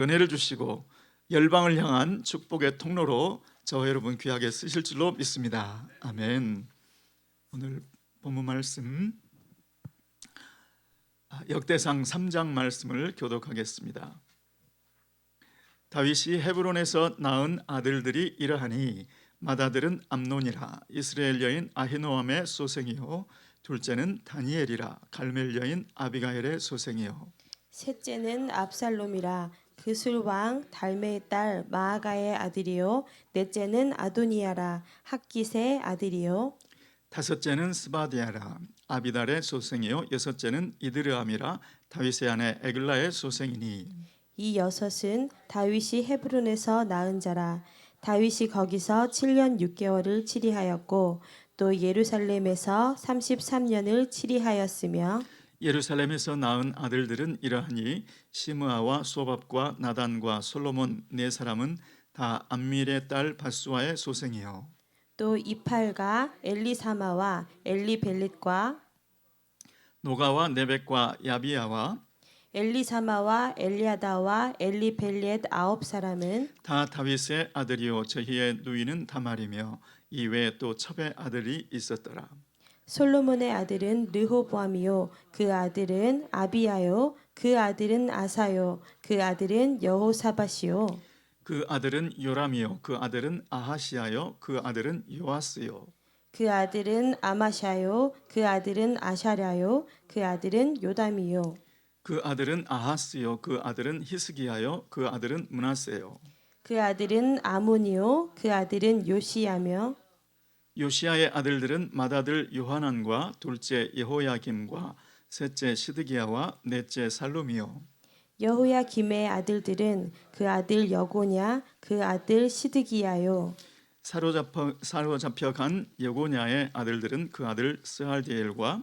은혜를 주시고 열방을 향한 축복의 통로로 저와 여러분 귀하게 쓰실 줄로 믿습니다. 아멘. 오늘 본문 말씀 역대상 3장 말씀을 교독하겠습니다. 다윗이 헤브론에서 낳은 아들들이 이러하니 맏아들은 암논이라 이스라엘 여인 아히노암의 소생이요 둘째는 다니엘이라 갈멜 여인 아비가일의 소생이요 셋째는 압살롬이라 그술 왕 달메의 딸 마아가의 아들이요 넷째는 아도니아라 학깃의 아들이요 다섯째는 스바디아라 아비달의 소생이요 여섯째는 이드르암이라 다윗의 아내 에글라의 소생이니 이 여섯은 다윗이 헤브론에서 낳은 자라. 다윗이 거기서 7년 6개월을 치리하였고 또 예루살렘에서 33년을 치리하였으며 예루살렘에서 낳은 아들들은 이러하니 시므아와 소밥과 나단과 솔로몬 네 사람은 다 암밀의 딸 바수아의 소생이요 또 이팔과 엘리사마와 엘리벨렛과 노가와 네벡과 야비야와 엘리사마와 엘리아다와 엘리벨렛 아홉 사람은 다 다윗의 아들이요 저희의 누이는 다말이며 이외에 또 첩의 아들이 있었더라. 솔로몬의 아들은 르호보암이요 그 아들은 아비야요 그 아들은 아사요 그 아들은 여호사밧이요 그 아들은 요람이요 그 아들은 아하시야요 그 아들은 요아스요 그 아들은 아마샤요 그 아들은 아샤랴요 그 아들은 요담이요 그 아들은 아하스요 그 아들은 히스기야요 그 아들은 므낫세요 그 아들은 아몬이요 그 아들은 요시야며 요시야의 아들들은 맏아들 요하난과 둘째 여호야김과 셋째 시드기야와 넷째 살룸이요 여호야김의 아들들은 그 아들 여고냐 그 아들 시드기야요 사로잡혀 간 여고냐의 아들들은 그 아들 스알디엘과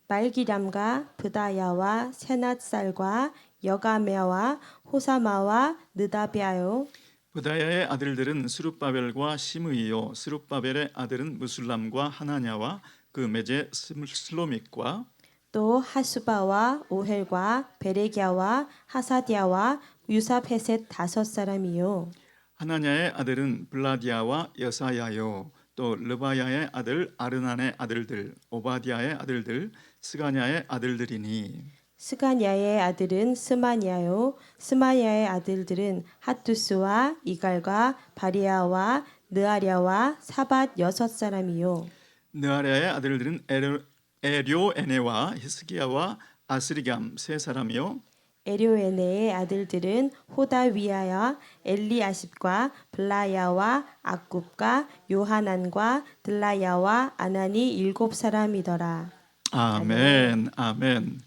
말기람과 브다야와 세낫살과 여가메와 호사마와 느다비아요 브다야의 아들들은 스룹바벨과 시므이요 스룹바벨의 아들은 무술람과 하나냐와 그 매제 슬로믹과 또 하수바와 오헬과 베레기야와 하사디아와 유사페셋 다섯 사람이요 하나냐의 아들은 블라디아와 여사야요 또 르바야의 아들 아르난의 아들들 오바디아의 아들들 스가냐의 아들들이니 스가냐의 아들은 스마냐요 스마냐의 아들들은 핫두스와 이갈과 바리아와 느아랴와 사밧 여섯 사람이요 느아랴의 아들들은 에료에네와 히스기야와 아스리감 세 사람이요 에료에네의 아들들은 호다위야와 엘리아십과 블라야와 악굽과 요하난과 들라야와 아나니 일곱 사람이더라. 아멘 아멘.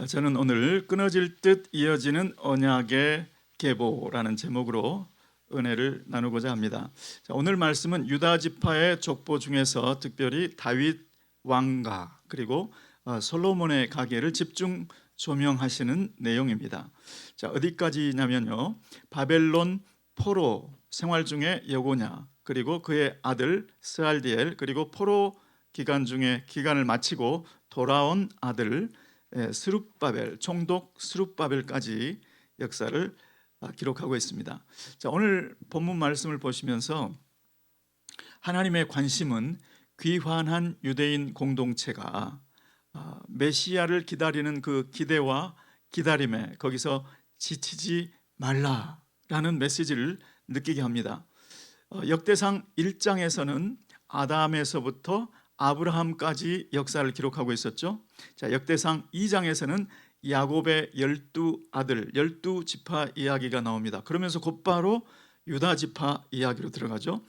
저는 오늘 끊어질 듯 이어지는 언약의 계보라는 제목으로 은혜를 나누고자 합니다. 오늘 말씀은 유다 지파의 족보 중에서 특별히 다윗 왕가 그리고 솔로몬의 가계를 집중 조명하시는 내용입니다. 자, 어디까지냐면요. 바벨론 포로 생활 중에 여고냐 그리고 그의 아들 스알디엘 그리고 포로 기간 중에 기간을 마치고 돌아온 아들 스룹바벨 총독 스룹바벨까지 역사를 기록하고 있습니다. 자, 오늘 본문 말씀을 보시면서 하나님의 관심은 귀환한 유대인 공동체가 메시아를 기다리는 그 기대와 기다림에 거기서 지치지 말라라는 메시지를 느끼게 합니다. 역대상 1장에서는 아담에서부터 아브라함까지 역사를 기록하고 있었죠. 자, 역대상 2장에서는 야곱의 12아들, 12지파 이야기가 나옵니다. 그러면서 곧바로 유다 지파 이야기로 들어가죠.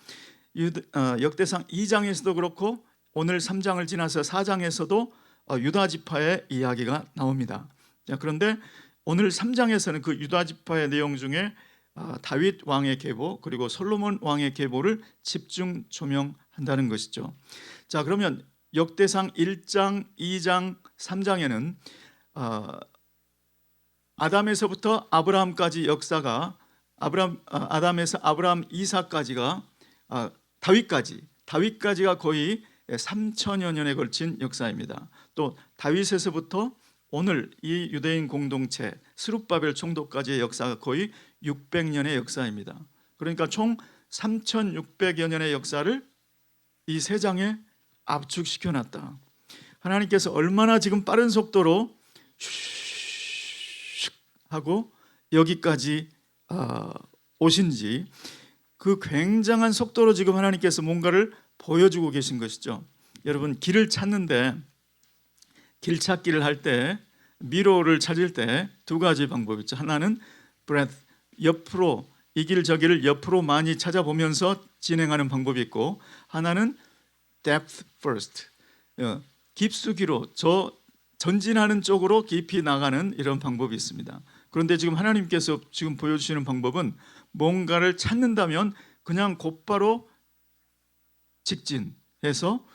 역대상 2장에서도 그렇고 오늘 3장을 지나서 4장에서도 유다 지파의 이야기가 나옵니다. 자, 그런데 오늘 3장에서는 그 유다 지파의 내용 중에 다윗 왕의 계보 그리고 솔로몬 왕의 계보를 집중 조명한다는 것이죠. 자, 그러면 역대상 1장, 2장, 3장에는 아담에서부터 아브라함까지 역사가 아담에서 아브라함 이삭까지가 다윗까지가 거의 3천여 년에 걸친 역사입니다. 또 다윗에서부터 오늘 이 유대인 공동체 스룹바벨 총독까지의 역사가 거의 600년의 역사입니다. 그러니까 총 3600여 년의 역사를 이 세 장에 압축시켜 놨다. 하나님께서 얼마나 지금 빠른 속도로 슉 하고 여기까지 오신지, 그 굉장한 속도로 지금 하나님께서 뭔가를 보여주고 계신 것이죠. 여러분, 길을 찾는데, 길 찾기를 할 때, 미로를 찾을 때 두 가지 방법이 있죠. 하나는 breadth, 옆으로, 이 길 저 길을 옆으로 많이 찾아보면서 진행하는 방법이 있고, 하나는 depth first, 깊숙이로 전진하는 쪽으로 깊이 나가는 이런 방법이 있습니다. 그런데 지금 하나님께서 지금 보여주시는 방법은 뭔가를 찾는다면 그냥 곧바로 직진해서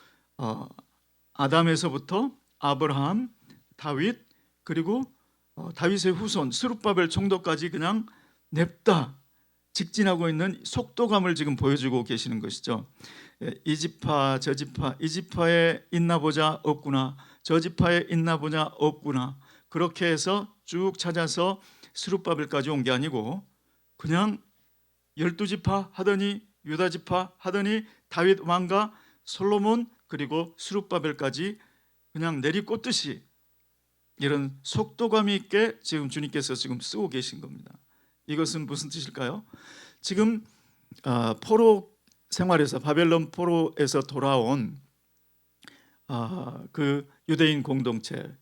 아담에서부터 아브라함, 다윗, 그리고 다윗의 후손 스룹바벨 총독까지 그냥 냅다 직진하고 있는 속도감을 지금 보여주고 계시는 것이죠. 이 지파 저 지파, 이 지파에 있나 보자 없구나, 저 지파에 있나 보자 없구나, 그렇게 해서 쭉 찾아서 스룹바벨까지 온 게 아니고 그냥 12지파 하더니 유다 지파 하더니 다윗 왕과 솔로몬 그리고 스룹바벨까지 그냥 내리꽂듯이 이런 속도감 있게 지금 주님께서 지금 쓰고 계신 겁니다. 이것은 무슨 뜻일까요? 지금 포로 생활에서, 바벨론 포로에서 돌아온 그 유대인 공동체,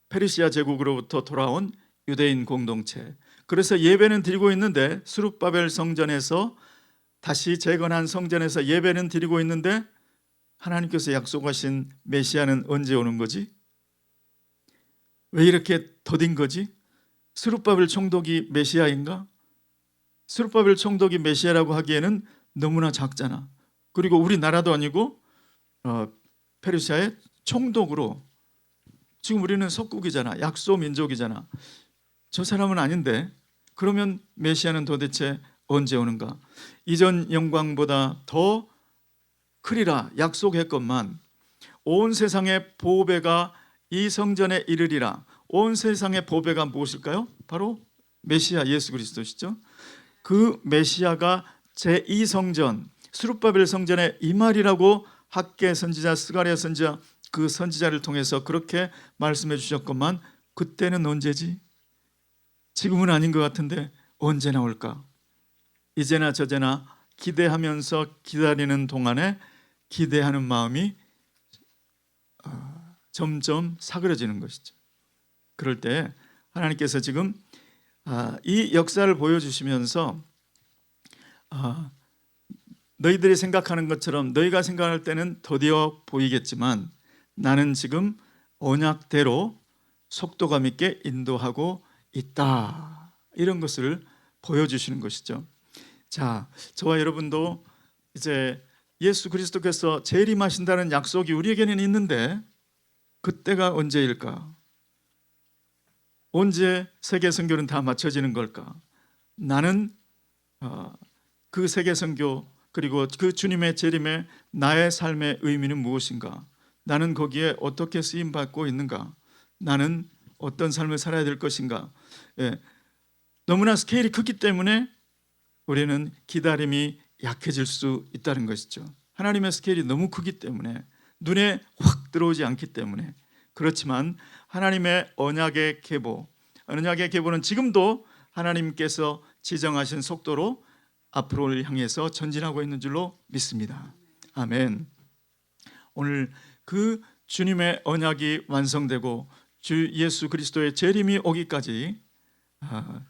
페르시아 제국으로부터 돌아온 유대인 공동체, 그래서 예배는 드리고 있는데, 스룹바벨 성전에서 다시 재건한 성전에서 예배는 드리고 있는데 하나님께서 약속하신 메시아는 언제 오는 거지? 왜 이렇게 더딘 거지? 스룹바벨 총독이 메시아인가? 스룹바벨 총독이 메시아라고 하기에는 너무나 작잖아. 그리고 우리나라도 아니고 페르시아의 총독으로, 지금 우리는 석국이잖아, 약소 민족이잖아. 저 사람은 아닌데 그러면 메시아는 도대체 언제 오는가? 이전 영광보다 더 크리라 약속했건만 온 세상의 보배가 이 성전에 이르리라. 온 세상의 보배가 무엇일까요? 바로 메시아 예수 그리스도시죠. 그 메시아가 제2성전 스룹바벨 성전에 임하리라고 학개 선지자, 스가랴 선지자, 그 선지자를 통해서 그렇게 말씀해 주셨건만 그때는 언제지? 지금은 아닌 것 같은데 언제 나올까? 이제나 저제나 기대하면서 기다리는 동안에 기대하는 마음이 점점 사그러지는 것이죠. 그럴 때 하나님께서 지금 이 역사를 보여주시면서 너희들이 생각하는 것처럼, 너희가 생각할 때는 더디어 보이겠지만 나는 지금 언약대로 속도감 있게 인도하고 있다, 이런 것을 보여주시는 것이죠. 자, 저와 여러분도 이제 예수 그리스도께서 재림하신다는 약속이 우리에게는 있는데 그때가 언제일까? 언제 세계 선교는 다 마쳐지는 걸까? 나는 그 세계 선교 그리고 그 주님의 재림에 나의 삶의 의미는 무엇인가? 나는 거기에 어떻게 쓰임 받고 있는가? 나는 어떤 삶을 살아야 될 것인가? 너무나 스케일이 크기 때문에 우리는 기다림이 약해질 수 있다는 것이죠. 하나님의 스케일이 너무 크기 때문에, 눈에 확 들어오지 않기 때문에. 그렇지만 하나님의 언약의 계보는 지금도 하나님께서 지정하신 속도로 앞으로를 향해서 전진하고 있는 줄로 믿습니다. 아멘. 오늘 그 주님의 언약이 완성되고 주 예수 그리스도의 재림이 오기까지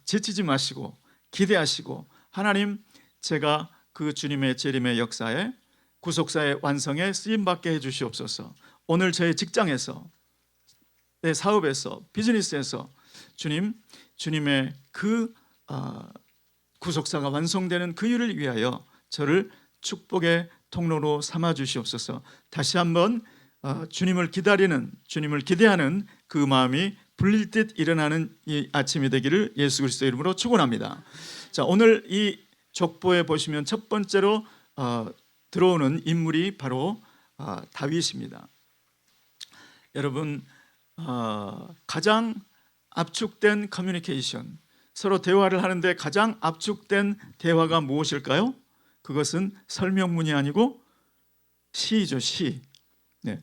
지치지 마시고 기대하시고, 하나님, 제가 그 주님의 재림의 역사에, 구속사의 완성에 쓰임받게 해주시옵소서. 오늘 저의 직장에서, 내 사업에서, 비즈니스에서 주님의 그 구속사가 완성되는 그 일을 위하여 저를 축복의 통로로 삼아 주시옵소서. 다시 한번 주님을 기다리는, 주님을 기대하는 그 마음이 불릴 듯 일어나는 이 아침이 되기를 예수 그리스도의 이름으로 축원합니다. 자, 오늘 이 족보에 보시면 첫 번째로 들어오는 인물이 바로 다윗입니다. 여러분, 가장 압축된 커뮤니케이션, 서로 대화를 하는데 가장 압축된 대화가 무엇일까요? 그것은 설명문이 아니고 시죠, 시. 네.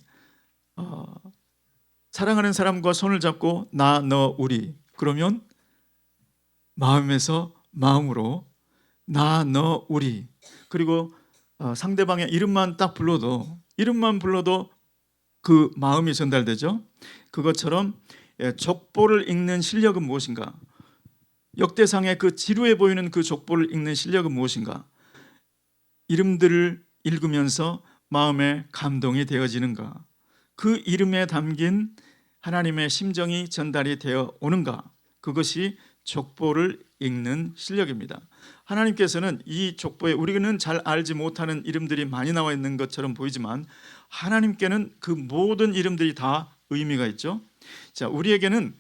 사랑하는 사람과 손을 잡고 나, 너, 우리. 그러면 마음에서 마음으로 나, 너, 우리. 그리고 상대방의 이름만 딱 불러도, 이름만 불러도 그 마음이 전달되죠. 그것처럼 족보를 읽는 실력은 무엇인가? 역대상의 그 지루해 보이는 그 족보를 읽는 실력은 무엇인가? 이름들을 읽으면서 마음에 감동이 되어지는가? 그 이름에 담긴 하나님의 심정이 전달이 되어 오는가? 그것이 족보를 읽는 실력입니다. 하나님께서는 이 족보에 우리는 잘 알지 못하는 이름들이 많이 나와 있는 것처럼 보이지만 하나님께는 그 모든 이름들이 다 의미가 있죠. 자, 우리에게는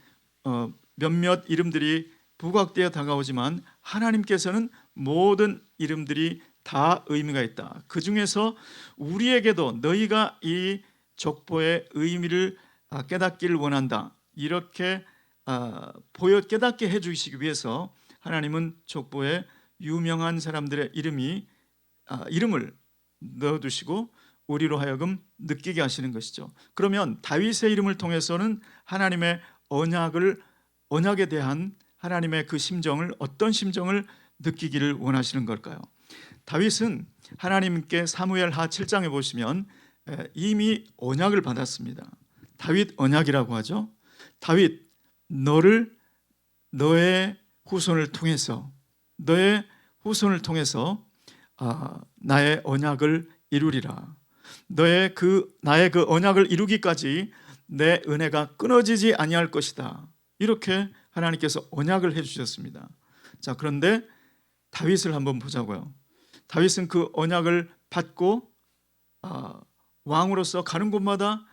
몇몇 이름들이 부각되어 다가오지만 하나님께서는 모든 이름들이 다 의미가 있다. 그 중에서 우리에게도 너희가 이 족보의 의미를 깨닫기를 원한다. 이렇게 보여 깨닫게 해주시기 위해서 하나님은 족보에 유명한 사람들의 이름을 넣어두시고 우리로 하여금 느끼게 하시는 것이죠. 그러면 다윗의 이름을 통해서는 하나님의 언약에 대한 하나님의 그 심정을 어떤 심정을 느끼기를 원하시는 걸까요? 다윗은 하나님께 사무엘하 7장에 보시면 이미 언약을 받았습니다. 다윗 언약이라고 하죠. 다윗 너의 후손을 통해서 나의 언약을 이루리라. 나의 그 언약을 이루기까지 내 은혜가 끊어지지 아니할 것이다. 이렇게 하나님께서 언약을 해주셨습니다. 자, 그런데 다윗을 한번 보자고요. 다윗은 그 언약을 받고 왕으로서 가는 곳마다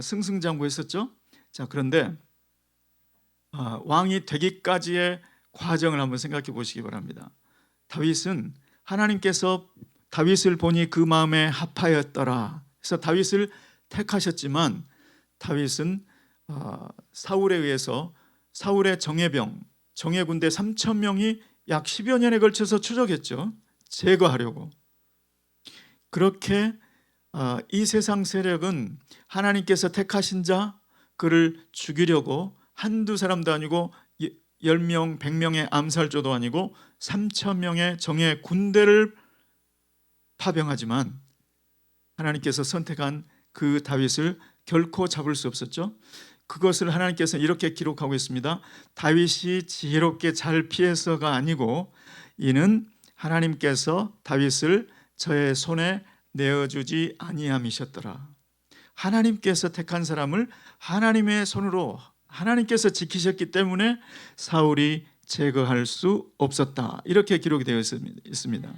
승승장구했었죠. 자, 그런데 왕이 되기까지의 과정을 한번 생각해 보시기 바랍니다. 다윗은 하나님께서 다윗을 보니 그 마음에 합하였더라. 그래서 다윗을 택하셨지만 다윗은 사울에 의해서 사울의 정예군대 3,000명이 약 10여 년에 걸쳐서 추적했죠. 제거하려고. 그렇게 이 세상 세력은 하나님께서 택하신 자 그를 죽이려고 한두 사람도 아니고 10명, 100명의 암살조도 아니고 3,000명의 정예 군대를 파병하지만 하나님께서 선택한 그 다윗을 결코 잡을 수 없었죠. 그것을 하나님께서 이렇게 기록하고 있습니다. 다윗이 지혜롭게 잘 피해서가 아니고 이는 하나님께서 다윗을 저의 손에 내어주지 아니함이셨더라. 하나님께서 택한 사람을 하나님의 손으로 하나님께서 지키셨기 때문에 사울이 제거할 수 없었다. 이렇게 기록이 되어 있습니다.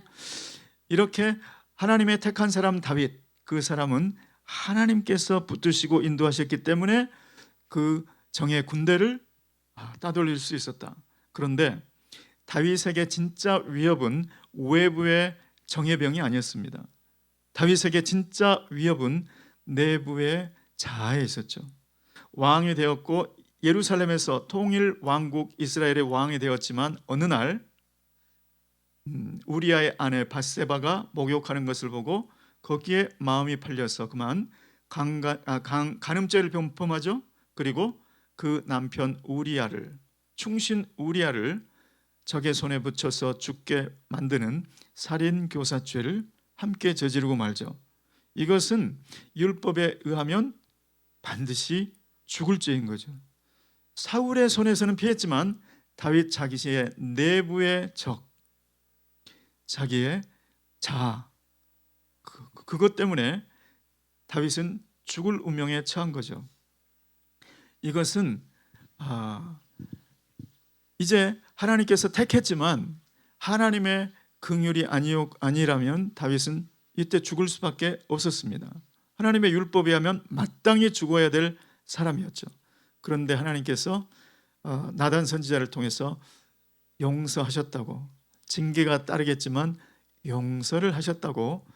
이렇게 하나님의 택한 사람 다윗, 그 사람은 하나님께서 붙드시고 인도하셨기 때문에 그 정예 군대를 따돌릴 수 있었다. 그런데 다윗에게 진짜 위협은 외부의 정예병이 아니었습니다. 다윗에게 진짜 위협은 내부의 자아에 있었죠. 왕이 되었고 예루살렘에서 통일 왕국 이스라엘의 왕이 되었지만 어느 날 우리아의 아내 밧세바가 목욕하는 것을 보고 거기에 마음이 팔려서 그만 간음죄를 범하죠. 그리고 그 남편 충신 우리아를 적의 손에 붙여서 죽게 만드는 살인교사죄를 함께 저지르고 말죠. 이것은 율법에 의하면 반드시 죽을 죄인 거죠. 사울의 손에서는 피했지만 다윗 자기의 내부의 적, 자기의 자아, 그것 때문에 다윗은 죽을 운명에 처한 거죠. 이것은 이제 하나님께서 택했지만 하나님의 긍휼이 아니라면 다윗은 이때 죽을 수밖에 없었습니다. 하나님의 율법에 하면 마땅히 죽어야 될 사람이었죠. 그런데 하나님께서 나단 선지자를 통해서 용서하셨다고, 징계가 따르겠지만 용서를 하셨다고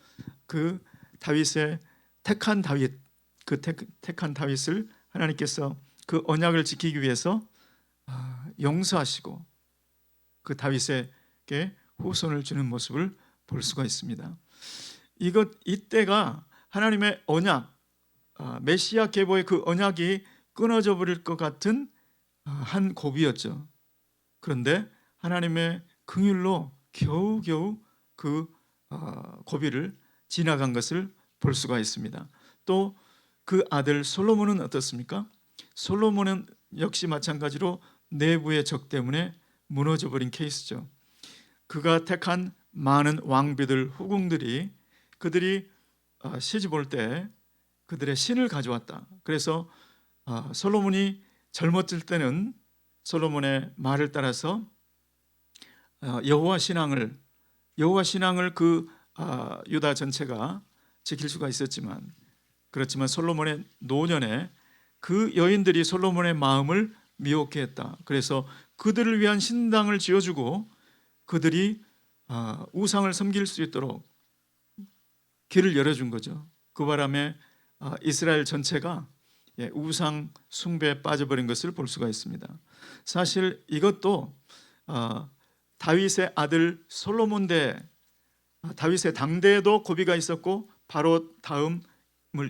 그 다윗의 택한 다윗을 하나님께서 그 언약을 지키기 위해서 용서하시고 그 다윗에게 후손을 주는 모습을 볼 수가 있습니다. 이때가 하나님의 언약, 메시아 계보의 그 언약이 끊어져 버릴 것 같은 한 고비였죠. 그런데 하나님의 긍휼로 겨우겨우 그 고비를 지나간 것을 볼 수가 있습니다. 또 그 아들 솔로몬은 어떻습니까? 솔로몬은 역시 마찬가지로 내부의 적 때문에 무너져 버린 케이스죠. 그가 택한 많은 왕비들, 후궁들이 그들이 시집 올 때 그들의 신을 가져왔다. 그래서 솔로몬이 젊었을 때는 솔로몬의 말을 따라서 여호와 신앙을 그 유다 전체가 지킬 수가 있었지만, 그렇지만 솔로몬의 노년에 그 여인들이 솔로몬의 마음을 미혹해 했다. 그래서 그들을 위한 신당을 지어주고 그들이 우상을 섬길 수 있도록 길을 열어준 거죠. 그 바람에 이스라엘 전체가 우상 숭배에 빠져버린 것을 볼 수가 있습니다. 사실 이것도 다윗의 아들 솔로몬 다윗의 당대에도 고비가 있었고 바로 다음을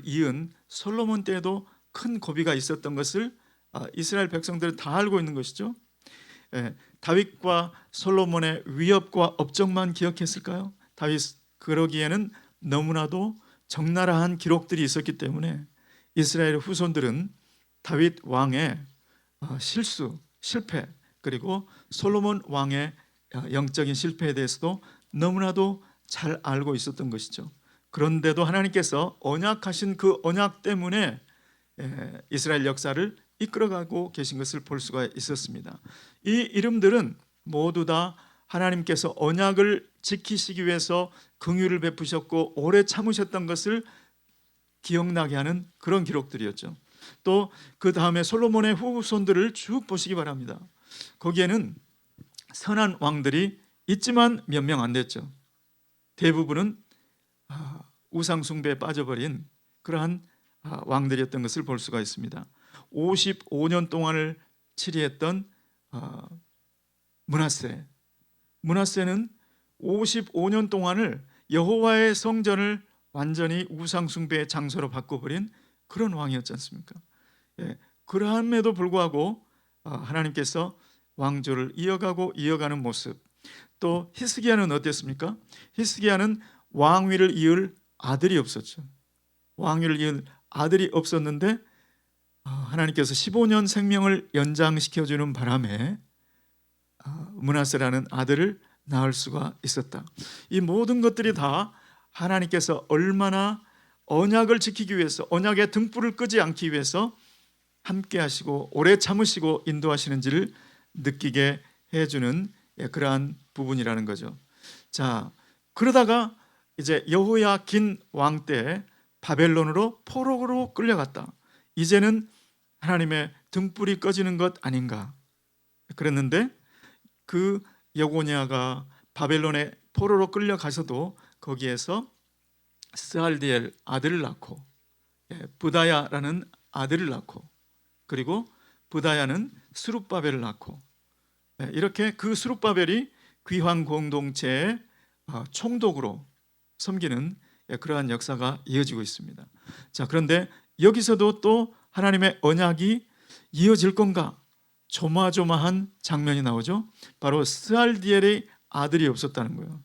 이은 솔로몬 때에도 큰 고비가 있었던 것을 이스라엘 백성들은 다 알고 있는 것이죠. 다윗과 솔로몬의 위협과 업적만 기억했을까요? 다윗 그러기에는 너무나도 적나라한 기록들이 있었기 때문에 이스라엘 후손들은 다윗 왕의 실패, 그리고 솔로몬 왕의 영적인 실패에 대해서도 너무나도 잘 알고 있었던 것이죠. 그런데도 하나님께서 언약하신 그 언약 때문에 이스라엘 역사를 이끌어가고 계신 것을 볼 수가 있었습니다. 이 이름들은 모두 다 하나님께서 언약을 지키시기 위해서 긍휼을 베푸셨고 오래 참으셨던 것을 기억나게 하는 그런 기록들이었죠. 또 그 다음에 솔로몬의 후손들을 쭉 보시기 바랍니다. 거기에는 선한 왕들이 있지만 몇 명 안 됐죠. 대부분은 우상 숭배에 빠져버린 그러한 왕들이었던 것을 볼 수가 있습니다. 55년 동안을 치리했던 므낫세는 55년 동안을 여호와의 성전을 완전히 우상 숭배의 장소로 바꿔버린 그런 왕이었지 않습니까? 그러함에도 불구하고 하나님께서 왕조를 이어가는 모습. 또 히스기야는 어땠습니까? 히스기야는 왕위를 이을 아들이 없었죠. 왕위를 이을 아들이 없었는데 하나님께서 15년 생명을 연장시켜주는 바람에 므낫세라는 아들을 낳을 수가 있었다. 이 모든 것들이 다 하나님께서 얼마나 언약을 지키기 위해서, 언약의 등불을 끄지 않기 위해서 함께 하시고 오래 참으시고 인도하시는지를 느끼게 해주는 그러한 부분이라는 거죠. 자, 그러다가 이제 여호야긴 왕 때 바벨론으로 포로로 끌려갔다. 이제는 하나님의 등불이 꺼지는 것 아닌가 그랬는데, 그 여고냐가 바벨론에 포로로 끌려가서도 거기에서 스알디엘 아들을 낳고 부다야라는 아들을 낳고, 그리고 부다야는 스룹바벨을 낳고, 이렇게 그 스룹바벨이 귀환 공동체의 총독으로 섬기는 그러한 역사가 이어지고 있습니다. 자, 그런데 여기서도 또 하나님의 언약이 이어질 건가 조마조마한 장면이 나오죠. 바로 스알디엘의 아들이 없었다는 거예요.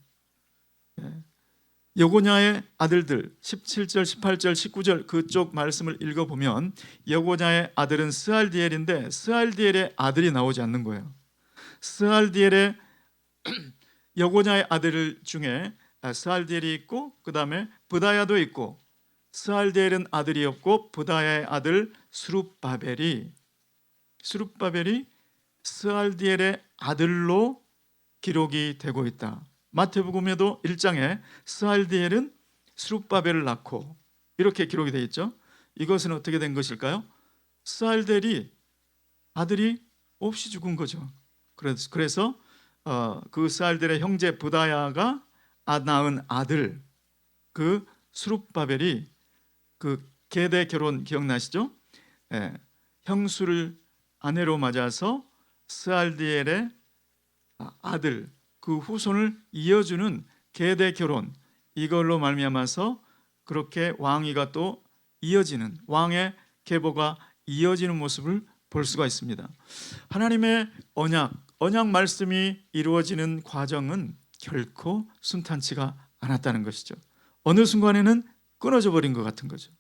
여고냐의 아들들 17절, 18절, 19절 그쪽 말씀을 읽어보면 여고냐의 아들은 스알디엘인데 스알디엘의 아들이 나오지 않는 거예요. 스알디엘의 여고냐의 아들 중에 스알디엘이 있고 그 다음에 부다야도 있고, 스알디엘은 아들이 없고 부다야의 아들 스룹바벨이 스알디엘의 아들로 기록이 되고 있다. 마태복음에도 1장에 스알디엘은 스룹바벨을 낳고 이렇게 기록이 되어 있죠. 이것은 어떻게 된 것일까요? 스알디엘이 아들이 없이 죽은 거죠. 그래서 그 스알디엘의 형제 부다야가 낳은 아들 그 스룹바벨이 그 계대 결혼 기억나시죠? 형수를 아내로 맞아서 스알디엘의 아들 그 후손을 이어주는 계대 결혼, 이걸로 말미암아서 그렇게 왕위가 또 이어지는, 왕의 계보가 이어지는 모습을 볼 수가 있습니다. 하나님의 언약 말씀이 이루어지는 과정은 결코 순탄치가 않았다는 것이죠. 어느 순간에는 끊어져 버린 것 같은 거죠.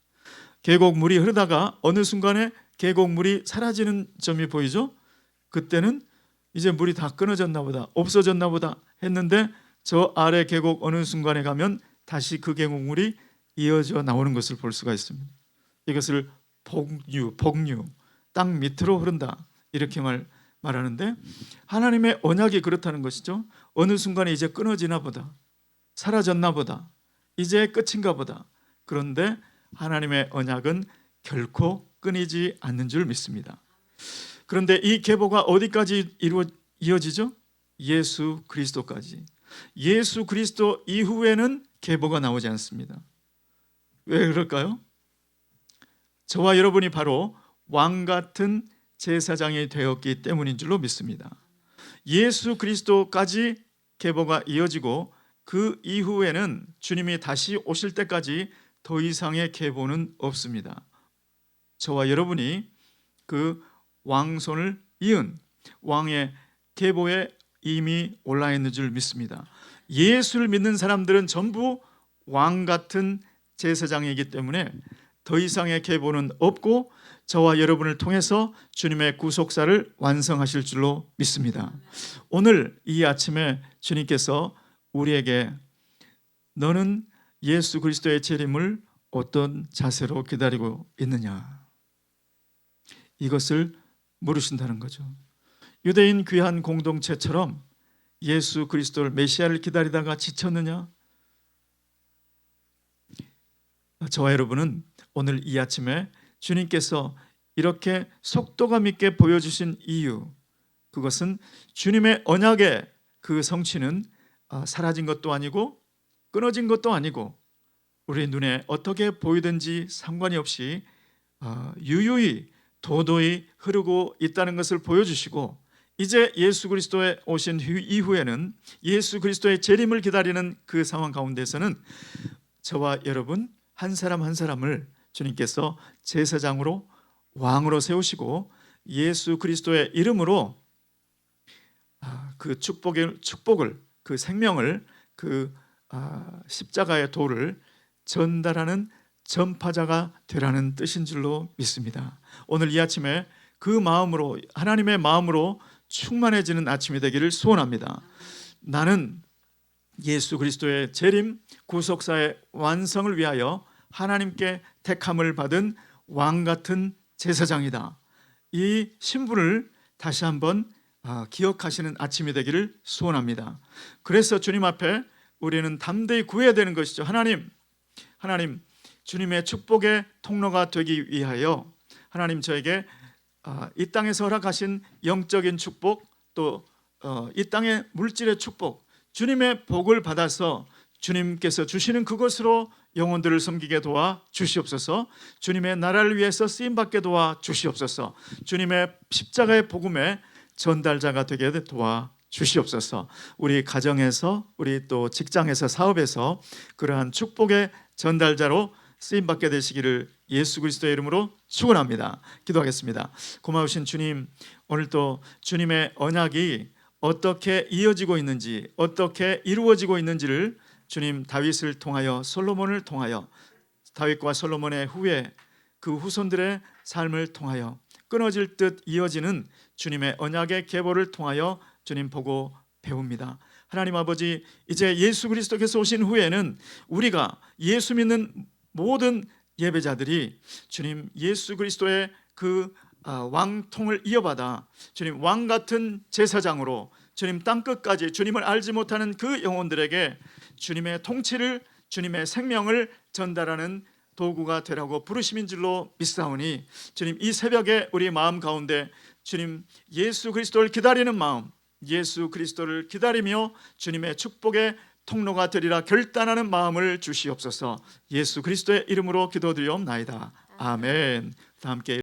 계곡물이 흐르다가 어느 순간에 계곡물이 사라지는 점이 보이죠. 그때는 이제 물이 다 끊어졌나 보다, 없어졌나 보다 했는데 저 아래 계곡 어느 순간에 가면 다시 그 계곡물이 이어져 나오는 것을 볼 수가 있습니다. 이것을 복류, 땅 밑으로 흐른다, 이렇게 말하는데 하나님의 언약이 그렇다는 것이죠. 어느 순간에 이제 끊어지나 보다, 사라졌나 보다, 이제 끝인가 보다. 그런데 하나님의 언약은 결코 끊이지 않는 줄 믿습니다. 그런데 이 계보가 어디까지 이어지죠? 예수 그리스도까지. 예수 그리스도 이후에는 계보가 나오지 않습니다. 왜 그럴까요? 저와 여러분이 바로 왕 같은 제사장이 되었기 때문인 줄로 믿습니다. 예수 그리스도까지 계보가 이어지고 그 이후에는 주님이 다시 오실 때까지 더 이상의 계보는 없습니다. 저와 여러분이 그 왕손을 이은 왕의 계보에 이미 올라 있는 줄 믿습니다. 예수를 믿는 사람들은 전부 왕 같은 제사장이기 때문에 더 이상의 계보는 없고 저와 여러분을 통해서 주님의 구속사를 완성하실 줄로 믿습니다. 오늘 이 아침에 주님께서 우리에게 너는 예수 그리스도의 재림을 어떤 자세로 기다리고 있느냐, 이것을 물으신다는 거죠. 유대인 귀한 공동체처럼 예수 그리스도를 메시아를 기다리다가 지쳤느냐? 저와 여러분은 오늘 이 아침에 주님께서 이렇게 속도감 있게 보여주신 이유, 그것은 주님의 언약의 그 성취는 사라진 것도 아니고 끊어진 것도 아니고 우리 눈에 어떻게 보이든지 상관이 없이 유유히 도도히 흐르고 있다는 것을 보여주시고, 이제 예수 그리스도에 오신 이후에는 예수 그리스도의 재림을 기다리는 그 상황 가운데서는 저와 여러분 한 사람 한 사람을 주님께서 제사장으로 왕으로 세우시고 예수 그리스도의 이름으로 그 축복을 그 생명을 그 십자가의 도를 전달하는 전파자가 되라는 뜻인 줄로 믿습니다. 오늘 이 아침에 그 마음으로, 하나님의 마음으로 충만해지는 아침이 되기를 소원합니다. 나는 예수 그리스도의 재림 구속사의 완성을 위하여 하나님께 택함을 받은 왕 같은 제사장이다. 이 신분을 다시 한번 기억하시는 아침이 되기를 소원합니다. 그래서 주님 앞에 우리는 담대히 구해야 되는 것이죠. 하나님, 주님의 축복의 통로가 되기 위하여 하나님 저에게 이 땅에서 허락하신 영적인 축복, 또 이 땅의 물질의 축복, 주님의 복을 받아서 주님께서 주시는 그것으로 영혼들을 섬기게 도와 주시옵소서. 주님의 나라를 위해서 쓰임받게 도와 주시옵소서. 주님의 십자가의 복음의 전달자가 되게 도와 주시옵소서. 우리 가정에서, 우리 또 직장에서, 사업에서 그러한 축복의 전달자로 쓰임받게 되시기를 예수 그리스도의 이름으로 축원합니다. 기도하겠습니다. 고마우신 주님, 오늘 또 주님의 언약이 어떻게 이어지고 있는지, 어떻게 이루어지고 있는지를 주님 다윗을 통하여, 솔로몬을 통하여, 다윗과 솔로몬의 후에 그 후손들의 삶을 통하여 끊어질 듯 이어지는 주님의 언약의 계보를 통하여 주님 보고 배웁니다. 하나님 아버지, 이제 예수 그리스도께서 오신 후에는 우리가 예수 믿는 모든 예배자들이 주님 예수 그리스도의 그 왕통을 이어받아 주님 왕 같은 제사장으로 주님 땅끝까지 주님을 알지 못하는 그 영혼들에게 주님의 통치를, 주님의 생명을 전달하는 도구가 되라고 부르심인 줄로 믿사오니 주님 이 새벽에 우리 마음 가운데 주님 예수 그리스도를 기다리는 마음, 예수 그리스도를 기다리며 주님의 축복의 통로가 되리라 결단하는 마음을 주시옵소서. 예수 그리스도의 이름으로 기도드리옵나이다. 아멘. 다 함께